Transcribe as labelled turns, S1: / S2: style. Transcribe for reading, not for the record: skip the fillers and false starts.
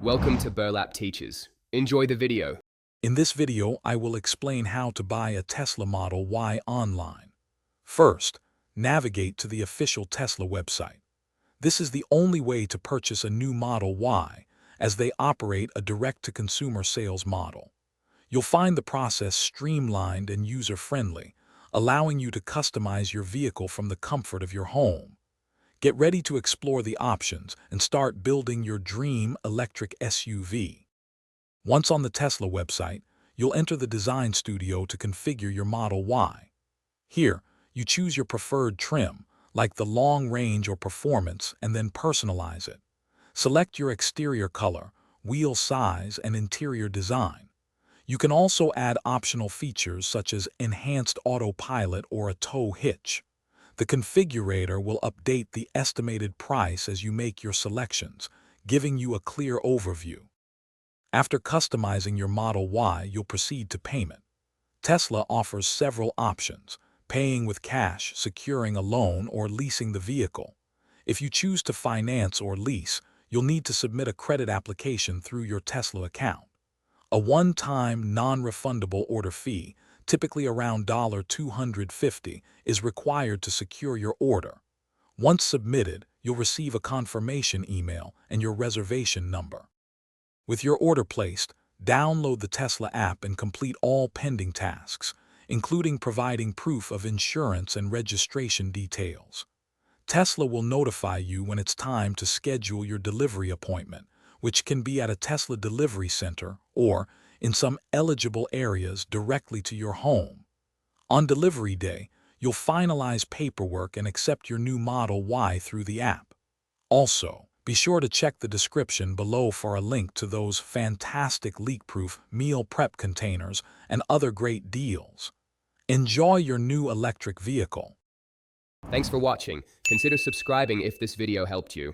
S1: Welcome to Burlap Teaches. Enjoy the video.
S2: In this video, I will explain how to buy a Tesla Model Y online. First, navigate to the official Tesla website. This is the only way to purchase a new Model Y, as they operate a direct-to-consumer sales model. You'll find the process streamlined and user-friendly, allowing you to customize your vehicle from the comfort of your home. Get ready to explore the options and start building your dream electric SUV. Once on the Tesla website, you'll enter the design studio to configure your Model Y. Here, you choose your preferred trim, like the long range or performance, and then personalize it. Select your exterior color, wheel size, and interior design. You can also add optional features such as enhanced autopilot or a tow hitch. The configurator will update the estimated price as you make your selections, giving you a clear overview. After customizing your Model Y, you'll proceed to payment. Tesla offers several options: paying with cash, securing a loan, or leasing the vehicle. If you choose to finance or lease, you'll need to submit a credit application through your Tesla account. A one-time, non-refundable order fee, typically around $250, is required to secure your order. Once submitted, you'll receive a confirmation email and your reservation number. With your order placed, download the Tesla app and complete all pending tasks, including providing proof of insurance and registration details. Tesla will notify you when it's time to schedule your delivery appointment, which can be at a Tesla delivery center or, in some eligible areas, directly to your home. On delivery day, you'll finalize paperwork and accept your new Model Y through the app. Also, be sure to check the description below for a link to those fantastic leak-proof meal prep containers and other great deals. Enjoy your new electric vehicle.
S1: Thanks for watching. Consider subscribing if this video helped you.